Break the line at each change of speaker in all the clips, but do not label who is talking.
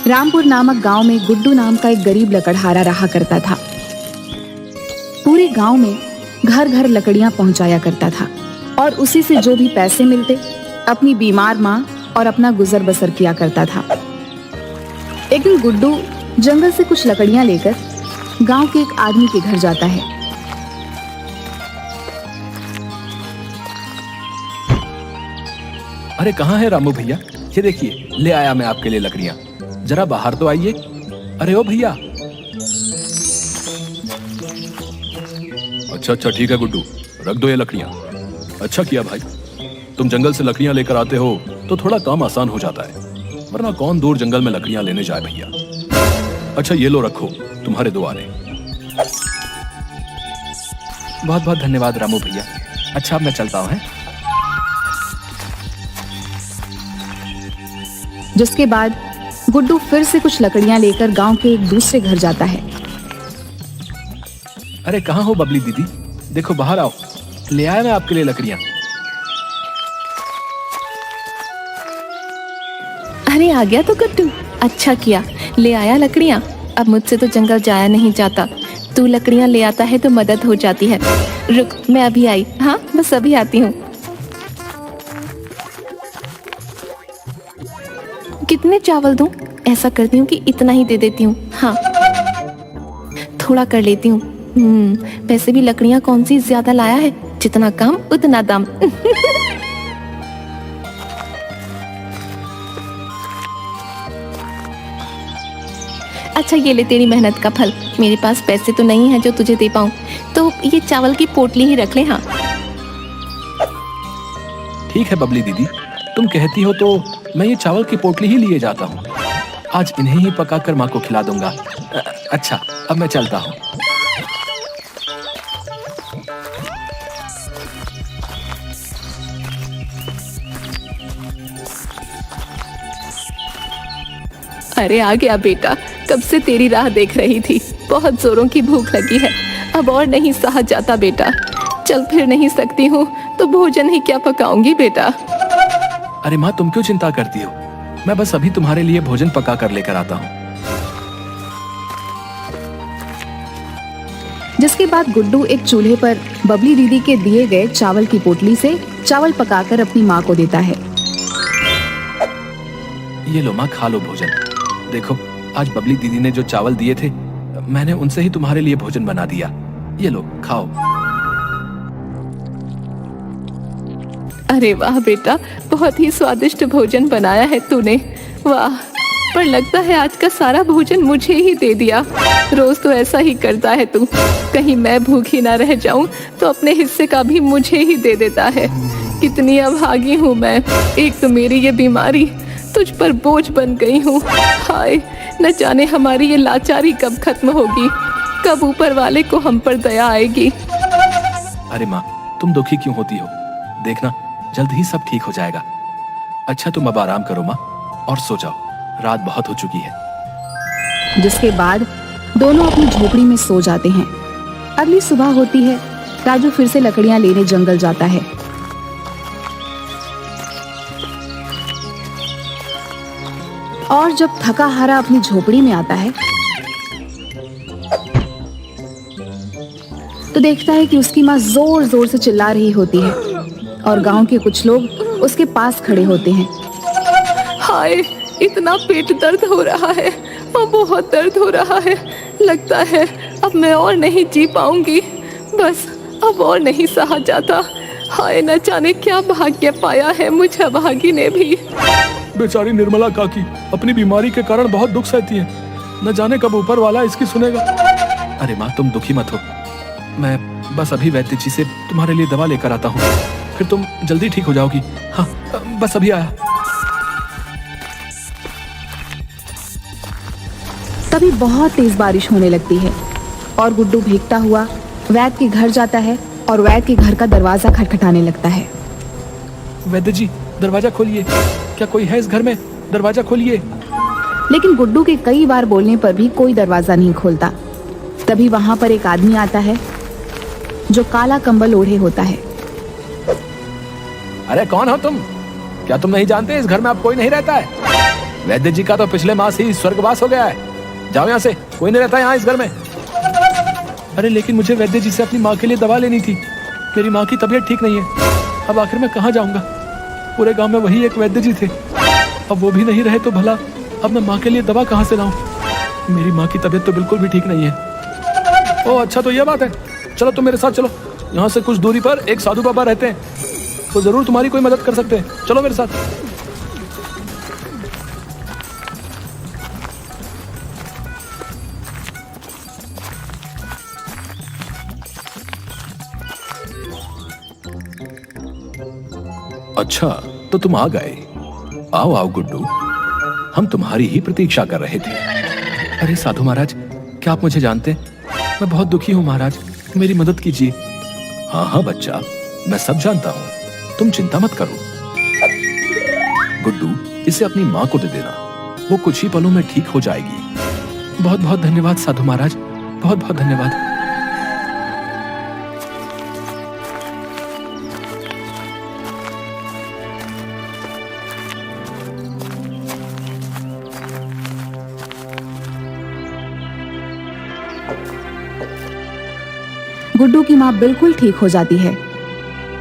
रामपुर नामक गांव में गुड्डू नाम का एक गरीब लकड़हारा रहा करता था। पूरे गांव में घर घर लकड़ियां पहुंचाया करता था और उसी से जो भी पैसे मिलते अपनी बीमार माँ और अपना गुजर बसर किया करता था। एक दिन गुड्डू जंगल से कुछ लकड़ियां लेकर गांव के एक आदमी के घर जाता है।
अरे कहाँ है रामू भैया? ये देखिए, ले आया मैं आपके लिए लकड़ियां। जरा बाहर तो आइए। अरे ओ भैया। अच्छा ठीक है गुड्डू, रख दो ये लकड़ियां। अच्छा किया भाई, तुम जंगल से लकड़ियां लेकर आते हो तो थोड़ा काम आसान हो जाता है, वरना कौन दूर जंगल में लकड़ियां लेने जाए भैया। अच्छा ये लो रखो, तुम्हारे दुआरे।
बहुत बहुत धन्यवाद रामू भैया। अच्छा अब मैं चलता हूँ।
जिसके बाद गुड्डू फिर से कुछ लकड़ियां लेकर गांव के एक दूसरे घर जाता है।
अरे कहाँ हो बबली दीदी? देखो बाहर आओ, ले आया मैं आपके लिए लकड़ियां।
अरे आ गया तो गुड्डू, अच्छा किया, ले आया लकड़ियां। अब मुझसे तो जंगल जाया नहीं जाता, तू लकड़ियां ले आता है तो मदद हो जाती है। रुक, मैं अभी आई। हाँ बस अभी आती हूँ। कितने चावल दूं? ऐसा करती हूँ कि इतना ही दे देती हूँ। हाँ थोड़ा कर लेती हूँ। वैसे भी लकड़ियाँ कौन सी ज्यादा लाया है, जितना काम उतना दाम। अच्छा ये ले तेरी मेहनत का फल। मेरे पास पैसे तो नहीं है जो तुझे दे पाऊँ, तो ये चावल की पोटली ही रख ले। हाँ
ठीक है बबली दीदी, तुम कहती हो तो मैं ये चावल की पोटली ही लिए जाता हूँ। आज इन्हें ही पकाकर माँ को खिला दूंगा। अच्छा अब मैं चलता हूँ।
अरे आ गया बेटा, कब से तेरी राह देख रही थी। बहुत जोरों की भूख लगी है, अब और नहीं सहा जाता बेटा। चल फिर नहीं सकती हूँ तो भोजन ही क्या पकाऊंगी बेटा।
अरे माँ तुम क्यों चिंता करती हो, मैं बस अभी तुम्हारे लिए भोजन पका कर लेकर आता हूँ।
जिसके बाद गुड्डू एक चूल्हे पर बबली दीदी के दिए गए चावल की पोटली से चावल पकाकर अपनी माँ को देता है।
ये लो माँ, खा लो भोजन। देखो आज बबली दीदी ने जो चावल दिए थे, मैंने उनसे ही तुम्हारे लिए भोजन बना दिया। ये लो खाओ।
अरे वाह बेटा, बहुत ही स्वादिष्ट भोजन बनाया है तूने। वाह, पर लगता है आज का सारा भोजन मुझे ही दे दिया। रोज तो ऐसा ही करता है तू, कहीं मैं भूखी ना रह जाऊं तो अपने हिस्से का भी मुझे ही दे देता है। कितनी अभागी हूँ मैं। एक तो मेरी ये बीमारी, तुझ पर बोझ बन गई हूँ। हाय, न जाने हमारी ये लाचारी कब खत्म होगी, कब ऊपर वाले को हम पर दया आएगी।
अरे माँ तुम दुखी क्यों होती हो? देखना जल्द ही सब ठीक हो जाएगा। अच्छा तुम अब आराम करो माँ और सो जाओ, रात बहुत हो चुकी है।
जिसके बाद दोनों अपनी झोपड़ी में सो जाते हैं। अगली सुबह होती है, राजू फिर से लकड़ियां लेने जंगल जाता है। और जब थका हारा अपनी झोपड़ी में आता है तो देखता है कि उसकी माँ जोर जोर से चिल्ला रही होती है और गांव के कुछ लोग उसके पास खड़े होते हैं।
हाय, इतना पेट दर्द हो रहा है और बहुत दर्द हो रहा है। लगता है अब मैं और नहीं जी पाऊंगी, बस अब और नहीं सहा जाता। हाय, न जाने क्या भाग्य पाया है मुझ अभागी ने भी।
बेचारी निर्मला काकी अपनी बीमारी के कारण बहुत दुख सहती है, न जाने कब ऊपर वाला इसकी सुनेगा। अरे माँ तुम दुखी मत हो, मैं बस अभी वैद्य जी से तुम्हारे लिए दवा लेकर आता हूँ, फिर तुम जल्दी ठीक हो जाओगी। हाँ बस अभी आया।
तभी बहुत तेज बारिश होने लगती है और गुड्डू भीगता हुआ वैद्य के घर जाता है और वैद्य के घर का दरवाजा खटखटाने लगता है।
वैद्य जी दरवाजा खोलिए, क्या कोई है इस घर में? दरवाजा खोलिए।
लेकिन गुड्डू के कई बार बोलने पर भी कोई दरवाजा नहीं खोलता। तभी वहां पर एक आदमी आता है जो काला कंबल ओढ़े होता है।
अरे कौन हो तुम? क्या तुम नहीं जानते इस घर में अब कोई नहीं रहता है? वैद्य जी का तो पिछले मास ही स्वर्गवास हो गया है। जाओ यहाँ से, कोई नहीं रहता यहाँ इस घर में। अरे लेकिन मुझे वैद्य जी से अपनी माँ के लिए दवा लेनी थी। मेरी माँ की तबीयत ठीक नहीं है। अब आखिर मैं कहाँ जाऊंगा? पूरे गांव में वही एक वैद्य जी थे, अब वो भी नहीं रहे तो भला अब मैं माँ के लिए दवा कहाँ से लाऊं? मेरी माँ की तबीयत तो बिल्कुल भी ठीक नहीं है। ओह अच्छा, तो यह बात है। चलो तुम मेरे साथ चलो। यहाँ से कुछ दूरी पर एक साधु बाबा रहते हैं, वो जरूर तुम्हारी कोई मदद कर सकते हैं। चलो मेरे साथ। अच्छा, तो तुम आ गए। आओ आओ गुड्डू, हम तुम्हारी ही प्रतीक्षा कर रहे थे।
अरे साधु महाराज, क्या आप मुझे जानते हैं? मैं बहुत दुखी हूँ महाराज, मेरी मदद कीजिए।
हाँ हाँ बच्चा, मैं सब जानता हूँ, तुम चिंता मत करो। गुड्डू, इसे अपनी माँ को दे देना, वो कुछ ही पलों में ठीक हो जाएगी।
बहुत बहुत धन्यवाद साधु महाराज, बहुत बहुत धन्यवाद।
गुड्डू की माँ बिल्कुल ठीक हो जाती है।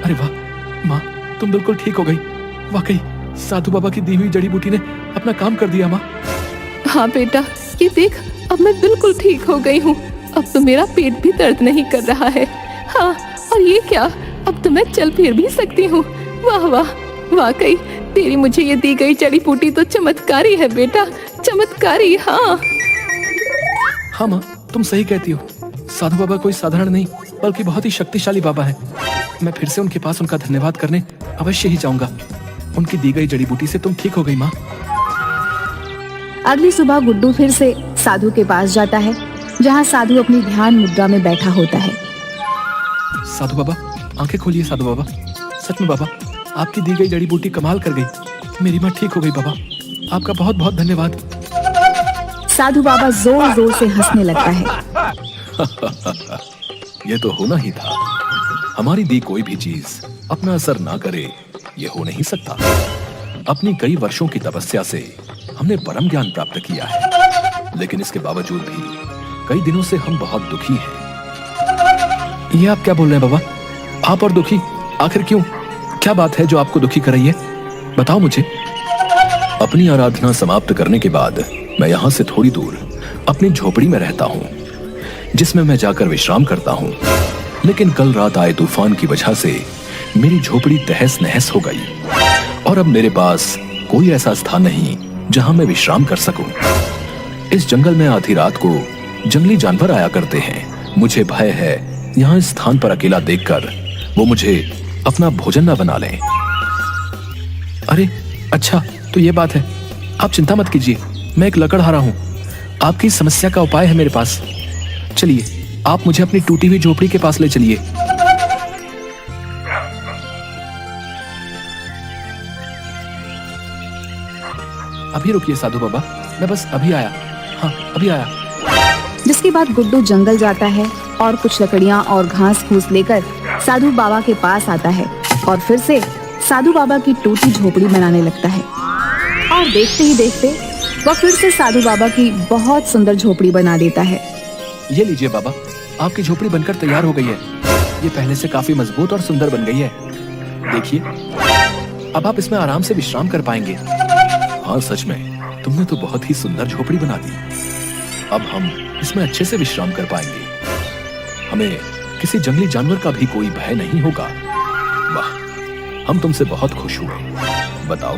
अरे वाह माँ, तुम बिल्कुल ठीक हो गई। वाकई साधु बाबा की दी हुई जड़ी बूटी ने अपना काम कर दिया माँ।
हाँ बेटा, ये देख, अब मैं बिल्कुल ठीक हो गई हूँ। अब तो मेरा पेट भी दर्द नहीं कर रहा है। हाँ, और ये क्या, अब तो मैं चल फिर भी सकती हूँ। वाह वाह, वाकई तेरी मुझे ये दी गई जड़ी बूटी तो चमत्कारी है बेटा, चमत्कारी। हाँ
हाँ माँ, तुम सही कहती हो। साधु बाबा कोई साधारण नहीं बल्कि बहुत ही शक्तिशाली बाबा है। मैं फिर से उनके पास उनका धन्यवाद करने अवश्य ही जाऊंगा। उनकी दी गई जड़ी बूटी से तुम ठीक हो गई माँ।
अगली सुबह गुड्डू फिर से साधु के पास जाता है, जहाँ साधु अपनी ध्यान मुद्रा में बैठा होता है।
साधु बाबा, आंखें खोलिए साधु बाबा। सच में बाबा, आपकी दी गई जड़ी बूटी कमाल कर गई। मेरी माँ ठीक हो गई बाबा, आपका बहुत बहुत धन्यवाद।
साधु बाबा जोर जोर से हंसने लगता है।
ये तो होना ही था। हमारी दी कोई भी चीज अपना असर ना करे, ये हो नहीं सकता। अपनी कई वर्षों की तपस्या से हमने परम ज्ञान प्राप्त किया है, लेकिन इसके बावजूद भी कई दिनों से हम बहुत दुखी हैं।
ये आप क्या बोल रहे हैं बाबा? आप और दुखी? आखिर क्यों? क्या बात है जो आपको दुखी कर रही है? बताओ मुझे।
अपनी आराधना समाप्त करने के बाद मैं यहाँ से थोड़ी दूर अपनी झोपड़ी में रहता हूँ, जिसमें मैं जाकर विश्राम करता हूँ। लेकिन कल रात आए तूफान की वजह से मेरी झोपड़ी तहस नहस हो गई और अब मेरे पास कोई ऐसा स्थान नहीं जहां मैं विश्राम कर सकूं। इस जंगल में आधी रात को जंगली जानवर आया करते हैं। मुझे भय है यहाँ इस स्थान पर अकेला देखकर वो मुझे अपना भोजन न बना लें।
अरे अच्छा, तो ये बात है। आप चिंता मत कीजिए, मैं एक लकड़हारा हूँ। आपकी समस्या का उपाय है मेरे पास। चलिए, आप मुझे अपनी टूटी हुई झोपड़ी के पास ले चलिए। अभी रुकिए साधु बाबा, मैं बस अभी आया। हाँ, अभी आया।
जिसके बाद गुड्डू जंगल जाता है और कुछ लकड़ियां और घास फूस लेकर साधु बाबा के पास आता है और फिर से साधु बाबा की टूटी झोपड़ी बनाने लगता है। और देखते ही देखते वह फिर से साधु बाबा की बहुत सुंदर झोपड़ी बना देता है।
ये लीजिए बाबा, आपकी झोपड़ी बनकर तैयार हो गई है। ये पहले से काफी मजबूत और सुंदर बन गई है। देखिए, अब आप इसमें आराम से विश्राम कर पाएंगे।
हाँ सच में, तुमने तो बहुत ही सुंदर झोपड़ी बना दी। अब हम इसमें अच्छे से विश्राम कर पाएंगे। हमें किसी जंगली जानवर का भी कोई भय नहीं होगा। वाह, हम तुमसे बहुत खुश हुए। बताओ,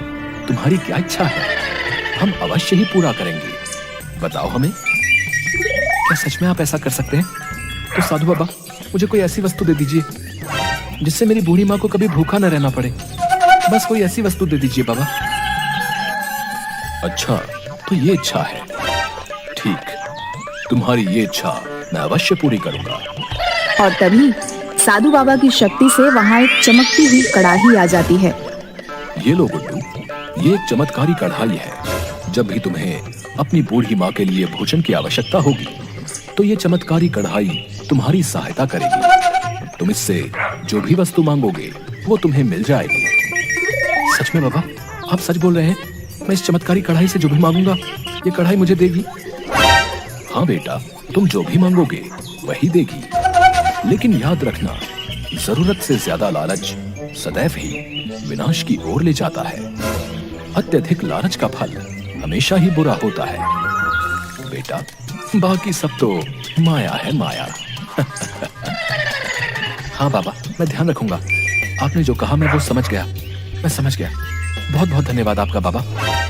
तुम्हारी क्या इच्छा है? हम अवश्य ही पूरा करेंगे। बताओ हमें।
क्या सच में आप ऐसा कर सकते हैं? तो साधु बाबा, मुझे कोई ऐसी वस्तु दे दीजिए जिससे मेरी बूढ़ी माँ को कभी भूखा न रहना पड़े। बस कोई ऐसी वस्तु दे दीजिए बाबा।
अच्छा, तो ये इच्छा है। ठीक, तुम्हारी ये इच्छा मैं अवश्य पूरी करूंगा।
और तभी साधु बाबा की शक्ति से वहाँ एक चमकती हुई कड़ाही आ जाती है।
ये लो गुड्डू, ये एक चमत्कारी कढ़ाई है। जब भी तुम्हें अपनी बूढ़ी माँ के लिए भोजन की आवश्यकता होगी तो ये चमत्कारी कढ़ाई तुम्हारी सहायता करेगी। तुम इससे जो भी वस्तु मांगोगे वो तुम्हें मिल जाएगी।
सच में बाबा, आप सच बोल रहे हैं? मैं इस चमत्कारी कढ़ाई से जो भी मांगूंगा ये कढ़ाई मुझे देगी।
हाँ बेटा, तुम जो भी मांगोगे वही देगी, लेकिन याद रखना, जरूरत से ज्यादा लालच सदैव ही विनाश की ओर ले जाता है। अत्यधिक लालच का फल हमेशा ही बुरा होता है। बेटा, बाकी सब तो माया है, माया।
हाँ बाबा, मैं ध्यान रखूंगा। आपने जो कहा मैं वो समझ गया, मैं समझ गया। बहुत बहुत धन्यवाद आपका बाबा।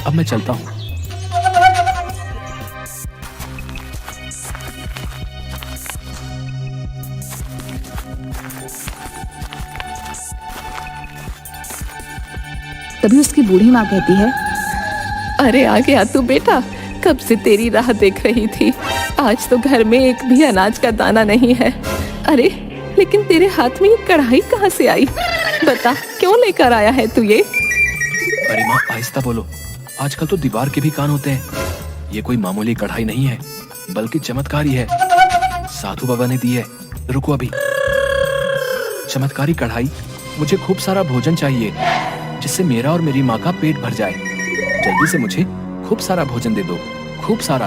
अब मैं चलता हूँ।
तभी उसकी बूढ़ी माँ कहती है,
अरे आ गया तू बेटा, कब से तेरी राह देख रही थी। आज तो घर में एक भी अनाज का दाना नहीं है। अरे लेकिन तेरे हाथ में ये कढ़ाई कहाँ से आई? बता, क्यों लेकर आया है तू ये?
अरे माँ, आहिस्ता बोलो। आजकल तो दीवार के भी कान होते हैं। ये कोई मामूली कढ़ाई नहीं है, बल्कि चमत्कारी है। साधु बाबा ने दी है। रुको अभी। चमत्कारी कढ़ाई, मुझे खूब सारा भोजन चाहिए जिससे मेरा और मेरी माँ का पेट भर जाए। जल्दी से मुझे खूब सारा भोजन दे दो, खूब सारा।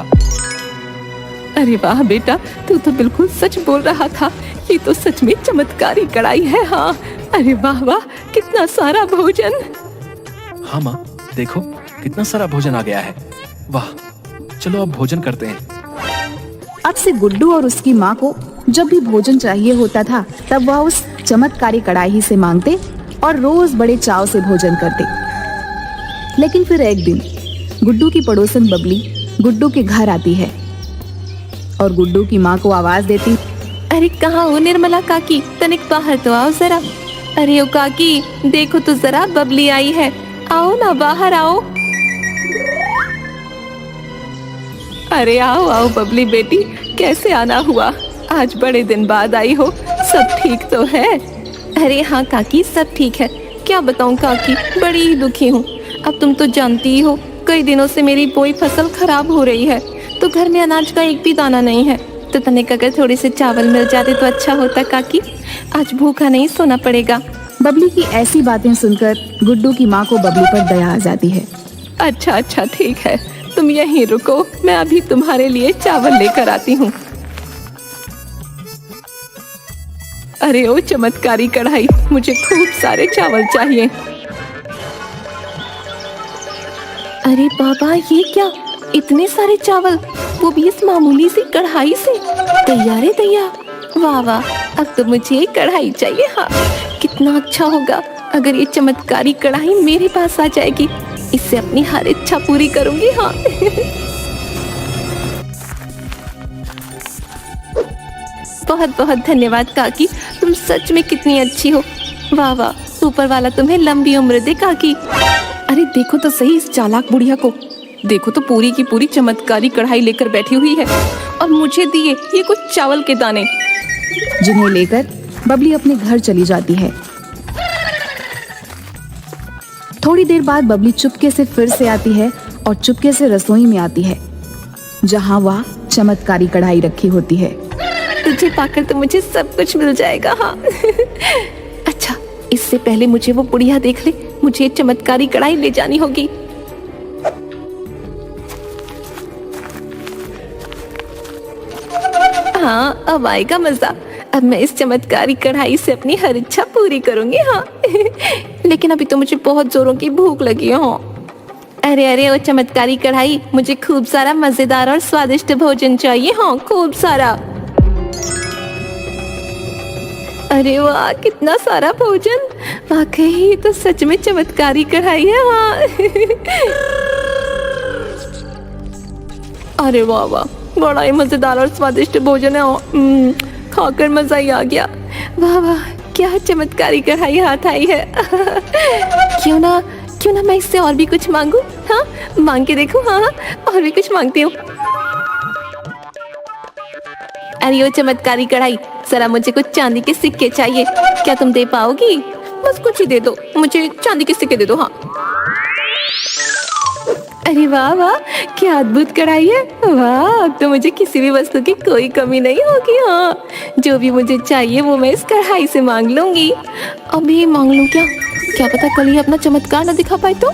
अरे वाह बेटा, तू तो बिल्कुल सच बोल रहा था। ये तो सच में चमत्कारी कढ़ाई है। हाँ, अरे वाह वाह, कितना सारा भोजन।
हाँ माँ, देखो कितना सारा भोजन आ गया है। वाह, चलो अब भोजन करते हैं।
अब से गुड्डू और उसकी माँ को जब भी भोजन चाहिए होता था तब वह उस चमत्कारी कढ़ाई से मांगते और रोज बड़े चाव से भोजन करते। लेकिन फिर एक दिन गुड्डू की पड़ोसन बबली गुड्डू के घर आती है और गुड्डू की माँ को आवाज देती,
अरे कहाँ हो निर्मला काकी, तनिक बाहर तो आओ जरा। अरे ओ काकी, देखो तो जरा, बबली आई है। आओ ना, बाहर आओ। अरे आओ आओ बबली बेटी, कैसे आना हुआ? आज बड़े दिन बाद आई हो। सब ठीक तो है? अरे हाँ काकी, सब ठीक है। क्या बताऊँ काकी, बड़ी ही दुखी हूँ। अब तुम तो जानती ही हो, कई दिनों से मेरी कोई फसल खराब हो रही है, तो घर में अनाज का एक भी दाना नहीं है। तो तनिक अगर थोड़े से चावल मिल जाते तो अच्छा होता काकी। आज भूखा नहीं सोना पड़ेगा।
बबली की ऐसी बातें सुनकर गुड्डू की माँ को बबली पर दया आ जाती है।
अच्छा अच्छा ठीक है, तुम यहीं रुको, मैं अभी तुम्हारे लिए चावल लेकर आती हूँ। अरे ओ चमत्कारी कढ़ाई, मुझे खूब सारे चावल चाहिए। अरे बाबा, ये क्या, इतने सारे चावल, वो भी इस मामूली सी कढ़ाई से? तैयार है तैयार। वाह वाह, अब तो मुझे एक कढ़ाई चाहिए। हाँ, कितना अच्छा होगा अगर ये चमत्कारी कढ़ाई मेरे पास आ जाएगी। इससे अपनी हर इच्छा पूरी करूंगी। हाँ बहुत बहुत धन्यवाद काकी, तुम सच में कितनी अच्छी हो। वाह वाह, ऊपर वाला तुम्हें लंबी उम्र दे काकी। अरे देखो तो सही इस चालाक बुढ़िया को, देखो तो पूरी की पूरी चमत्कारी कढ़ाई लेकर बैठी हुई है और मुझे दिए ये कुछ चावल के दाने।
जिन्हें लेकर बबली अपने घर चली जाती है। थोड़ी देर बाद बबली चुपके से फिर से आती है और चुपके से रसोई में आती है जहां वह चमत्कारी कढ़ाई रखी होती है।
तुझे पाकर तो मुझे सब कुछ मिल जाएगा। हाँ अच्छा, इससे पहले मुझे वो बुढ़िया देख ले, मुझे चमत्कारी कढ़ाई ले जानी होगी। हाँ, अब आएगा मजा। अब मैं इस चमत्कारी कढ़ाई से अपनी हर इच्छा पूरी करूंगी। हाँ लेकिन अभी तो मुझे बहुत जोरों की भूख लगी है। हाँ अरे अरे वो चमत्कारी कढ़ाई, मुझे खूब सारा मजेदार और स्वादिष्ट भोजन चाहिए। हाँ खूब सारा। अरे वाह, कितना सारा भोजन, वाकई ये तो सच में चमत्कारी कढ़ाई है। हाँ अरे वाह वाह, बड़ा ही मजेदार और स्वादिष्ट भोजन है। खाकर मजा ही आ गया। वाह वाह, क्या चमत्कारी कढ़ाई हाथ आई है। क्यों ना मैं इससे और भी कुछ मांगू। हाँ मांग के देखो। हाँ और भी कुछ मांगती हूँ। अरे वो चमत्कारी कढ़ाई, जरा मुझे कुछ चांदी के सिक्के चाहिए, क्या तुम दे पाओगी? बस कुछ ही दे दो, मुझे चांदी के सिक्के दे दो। हाँ अरे वाह वाह, क्या अद्भुत कढ़ाई है। वाह, अब तो मुझे किसी भी वस्तु की कोई कमी नहीं होगी। हाँ जो भी मुझे चाहिए वो मैं इस कढ़ाई से मांग लूंगी। अभी मांग लूं क्या पता कल ही अपना चमत्कार न दिखा पाए तो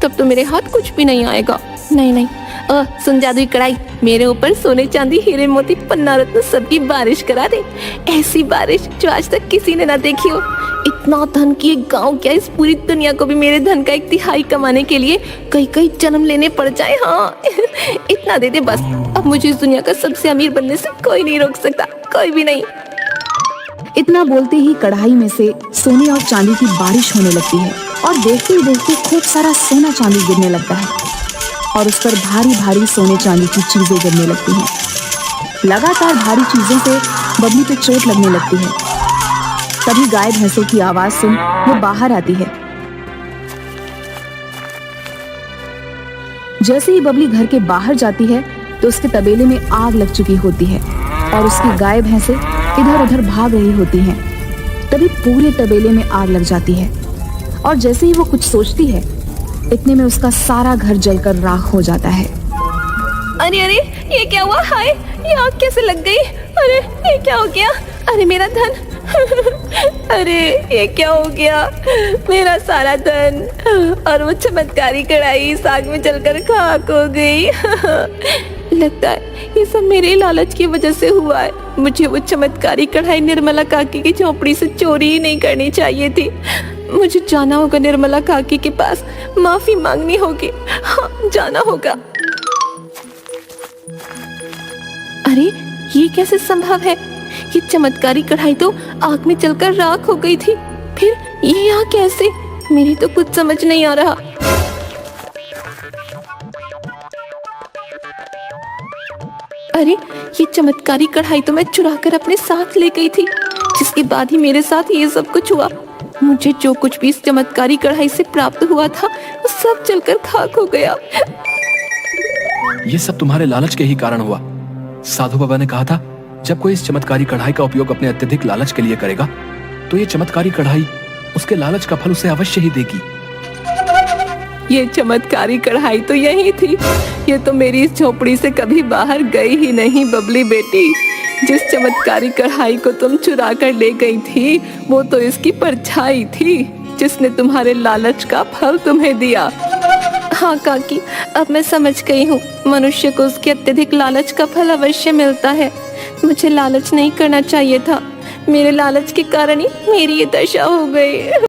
तब तो मेरे हाथ कुछ भी नहीं आएगा। नहीं नहीं, सुन जादुई कढ़ाई, मेरे ऊपर सोने चांदी हीरे मोती पन्ना रत्न सबकी बारिश करा दे। ऐसी बारिश जो आज तक किसी ने ना देखी हो। इतना धन की एक गांव क्या, इस पूरी दुनिया को भी मेरे धन का 1/3 कमाने के लिए कई कई जन्म लेने पड़ जाए। हाँ इतना दे दे बस। अब मुझे इस दुनिया का सबसे अमीर बनने से कोई नहीं रोक सकता, कोई भी नहीं।
इतना बोलते ही कढ़ाई में से सोने और चांदी की बारिश होने लगती है और देखते ही देखते खूब सारा सोना चांदी गिरने लगता है और उस पर भारी भारी सोने चांदी की चीजें गिरने लगती हैं। लगातार भारी चीजों से बबली पे चोट लगने लगती है। तभी गाय भैंसों की आवाज सुन वो बाहर आती है। जैसे ही बबली घर के बाहर जाती है तो उसके तबेले में आग लग चुकी होती है और उसकी गाय भैंसें इधर उधर भाग रही होती हैं। तभी पूरे तबेले में आग लग जाती है और जैसे ही वो कुछ सोचती है इतने में उसका सारा घर जलकर राख हो जाता है।
अरे अरे, ये क्या हुआ? हाय, ये आग कैसे लग गई? अरे ये क्या हो गया? अरे मेरा धन अरे ये क्या हो गया? मेरा सारा धन और वो चमत्कारी कढ़ाई इस आग में जलकर खाक हो गई। लगता है ये सब मेरे लालच की वजह से हुआ है। मुझे वो चमत्कारी कढ़ाई निर्मला काकी की झोपड़ी से चोरी ही नहीं करनी चाहिए थी। मुझे जाना होगा निर्मला काकी के पास, माफी मांगनी होगी। हाँ, जाना होगा। अरे ये कैसे संभव है? ये चमत्कारी कढ़ाई तो आग में जलकर राख हो गई थी, फिर ये यहाँ कैसे? मेरी तो कुछ समझ नहीं आ रहा। अरे ये चमत्कारी कढ़ाई तो मैं चुरा कर अपने साथ ले गई थी, जिसके बाद ही मेरे साथ ये सब कुछ हुआ। मुझे जो कुछ भी इस चमत्कारी कढ़ाई से प्राप्त हुआ था वो सब जलकर खाक हो गया।
ये सब तुम्हारे लालच के ही कारण हुआ। साधु बाबा ने कहा था जब कोई इस चमत्कारी कढ़ाई का उपयोग अपने अत्यधिक लालच के लिए करेगा तो ये चमत्कारी कढ़ाई उसके लालच का फल उसे अवश्य ही देगी।
ये चमत्कारी कढ़ाई तो यही थी। ये तो मेरी इस झोपड़ी से कभी बाहर गई ही नहीं। बबली बेटी, जिस चमत्कारी कढ़ाई को तुम चुरा कर ले गई थी वो तो इसकी परछाई थी जिसने तुम्हारे लालच का फल तुम्हें दिया। हाँ काकी, अब मैं समझ गई हूँ। मनुष्य को उसके अत्यधिक लालच का फल अवश्य मिलता है। मुझे लालच नहीं करना चाहिए था। मेरे लालच के कारण ही मेरी ये दशा हो गई।